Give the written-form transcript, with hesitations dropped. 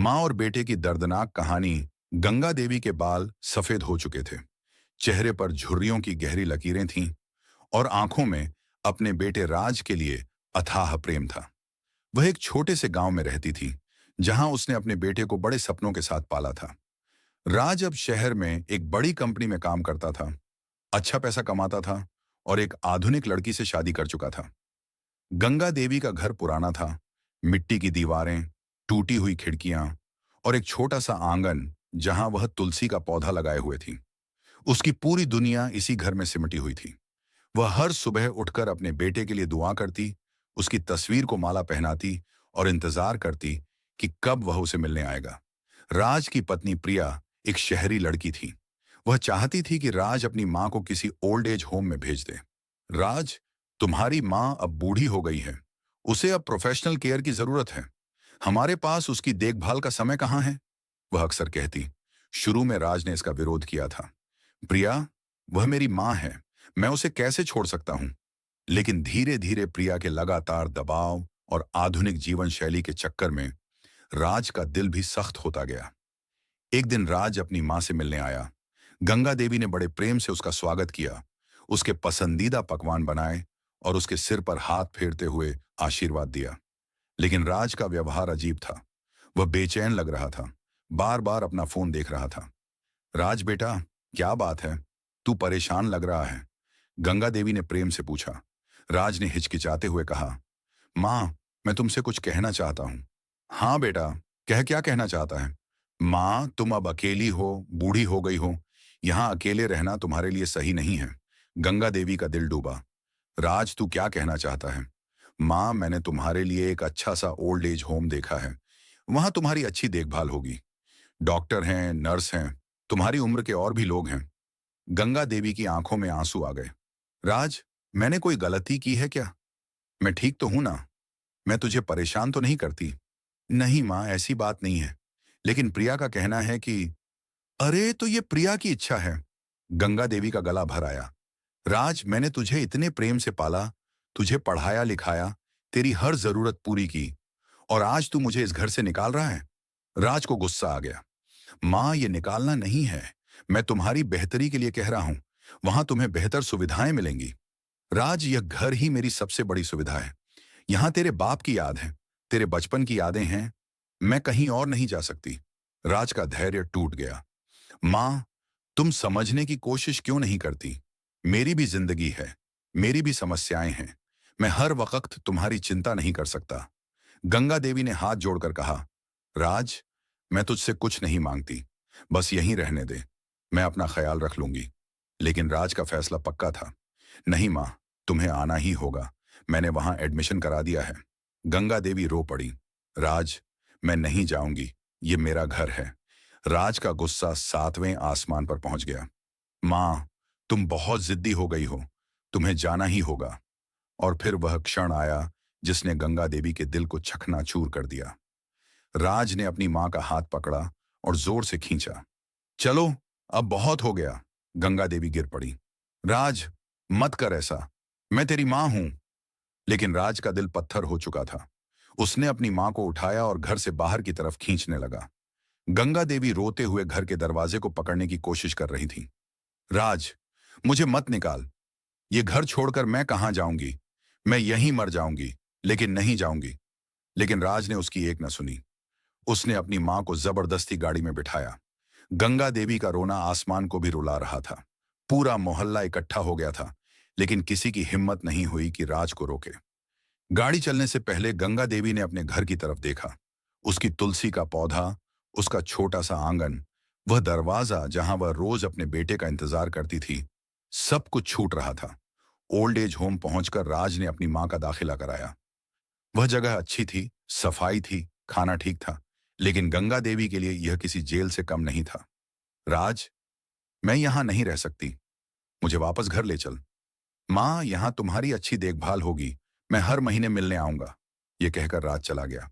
माँ और बेटे की दर्दनाक कहानी। गंगा देवी के बाल सफेद हो चुके थे, चेहरे पर झुर्रियों की गहरी लकीरें थीं और आंखों में अपने बेटे राज के लिए अथाह प्रेम था। वह एक छोटे से गांव में रहती थी, जहां उसने अपने बेटे को बड़े सपनों के साथ पाला था। राज अब शहर में एक बड़ी कंपनी में काम करता था, अच्छा पैसा कमाता था और एक आधुनिक लड़की से शादी कर चुका था। गंगा देवी का घर पुराना था, मिट्टी की दीवारें, टूटी हुई खिड़कियां और एक छोटा सा आंगन जहां वह तुलसी का पौधा लगाए हुए थी। उसकी पूरी दुनिया इसी घर में सिमटी हुई थी। वह हर सुबह उठकर अपने बेटे के लिए दुआ करती, उसकी तस्वीर को माला पहनाती और इंतजार करती कि कब वह उसे मिलने आएगा। राज की पत्नी प्रिया एक शहरी लड़की थी। वह चाहती थी कि राज अपनी मां को किसी ओल्ड एज होम में भेज दे। राज, तुम्हारी मां अब बूढ़ी हो गई है, उसे अब प्रोफेशनल केयर की जरूरत है। हमारे पास उसकी देखभाल का समय कहाँ है, वह अक्सर कहती। शुरू में राज ने इसका विरोध किया था। प्रिया, वह मेरी मां है, मैं उसे कैसे छोड़ सकता हूं। लेकिन धीरे धीरे प्रिया के लगातार दबाव और आधुनिक जीवन शैली के चक्कर में राज का दिल भी सख्त होता गया। एक दिन राज अपनी मां से मिलने आया। गंगा देवी ने बड़े प्रेम से उसका स्वागत किया, उसके पसंदीदा पकवान बनाए और उसके सिर पर हाथ फेरते हुए आशीर्वाद दिया। लेकिन राज का व्यवहार अजीब था। वह बेचैन लग रहा था, बार बार अपना फोन देख रहा था। राज बेटा, क्या बात है, तू परेशान लग रहा है, गंगा देवी ने प्रेम से पूछा। राज ने हिचकिचाते हुए कहा, मां, मैं तुमसे कुछ कहना चाहता हूं। हाँ बेटा, कह, क्या कहना चाहता है। मां, तुम अब अकेली हो, बूढ़ी हो गई हो, यहां अकेले रहना तुम्हारे लिए सही नहीं है। गंगा देवी का दिल डूबा। राज, तू क्या कहना चाहता है। मां, मैंने तुम्हारे लिए एक अच्छा सा ओल्ड एज होम देखा है, वहां तुम्हारी अच्छी देखभाल होगी। डॉक्टर हैं, नर्स हैं, तुम्हारी उम्र के और भी लोग हैं। गंगा देवी की आंखों में आंसू आ गए। राज, मैंने कोई गलती की है क्या, मैं ठीक तो हूं ना, मैं तुझे परेशान तो नहीं करती। नहीं माँ, ऐसी बात नहीं है, लेकिन प्रिया का कहना है कि। अरे, तो ये प्रिया की इच्छा है। गंगा देवी का गला भर आया। राज, मैंने तुझे इतने प्रेम से पाला, तुझे पढ़ाया लिखाया, तेरी हर जरूरत पूरी की, और आज तू मुझे इस घर से निकाल रहा है। राज को गुस्सा आ गया। माँ, ये निकालना नहीं है, मैं तुम्हारी बेहतरी के लिए कह रहा हूं, वहां तुम्हें बेहतर सुविधाएं मिलेंगी। राज, यह घर ही मेरी सबसे बड़ी सुविधा है। यहां तेरे बाप की याद है, तेरे बचपन की यादें हैं, मैं कहीं और नहीं जा सकती। राज का धैर्य टूट गया। मां, तुम समझने की कोशिश क्यों नहीं करती, मेरी भी जिंदगी है, मेरी भी समस्याएं हैं, मैं हर वक्त तुम्हारी चिंता नहीं कर सकता। गंगा देवी ने हाथ जोड़कर कहा, राज, मैं तुझसे कुछ नहीं मांगती, बस यहीं रहने दे, मैं अपना ख्याल रख लूंगी। लेकिन राज का फैसला पक्का था। नहीं मां, तुम्हें आना ही होगा, मैंने वहां एडमिशन करा दिया है। गंगा देवी रो पड़ी। राज, मैं नहीं जाऊंगी, ये मेरा घर है। राज का गुस्सा सातवें आसमान पर पहुंच गया। मां, तुम बहुत जिद्दी हो गई हो, तुम्हें जाना ही होगा। और फिर वह क्षण आया जिसने गंगा देवी के दिल को चकनाचूर कर दिया। राज ने अपनी मां का हाथ पकड़ा और जोर से खींचा। चलो, अब बहुत हो गया। गंगा देवी गिर पड़ी। राज, मत कर ऐसा, मैं तेरी मां हूं। लेकिन राज का दिल पत्थर हो चुका था। उसने अपनी मां को उठाया और घर से बाहर की तरफ खींचने लगा। गंगा देवी रोते हुए घर के दरवाजे को पकड़ने की कोशिश कर रही थी। राज, मुझे मत निकाल, ये घर छोड़कर मैं कहां जाऊंगी, मैं यहीं मर जाऊंगी, लेकिन नहीं जाऊंगी। लेकिन राज ने उसकी एक न सुनी। उसने अपनी मां को जबरदस्ती गाड़ी में बिठाया। गंगा देवी का रोना आसमान को भी रुला रहा था। पूरा मोहल्ला इकट्ठा हो गया था, लेकिन किसी की हिम्मत नहीं हुई कि राज को रोके। गाड़ी चलने से पहले गंगा देवी ने अपने घर की तरफ देखा। उसकी तुलसी का पौधा, उसका छोटा सा आंगन, वह दरवाजा जहां वह रोज अपने बेटे का इंतजार करती थी, सब कुछ छूट रहा था। ओल्ड एज होम पहुंचकर राज ने अपनी मां का दाखिला कराया। वह जगह अच्छी थी, सफाई थी, खाना ठीक था, लेकिन गंगा देवी के लिए यह किसी जेल से कम नहीं था। राज, मैं यहां नहीं रह सकती, मुझे वापस घर ले चल। मां, यहां तुम्हारी अच्छी देखभाल होगी, मैं हर महीने मिलने आऊंगा। यह कहकर राज चला गया।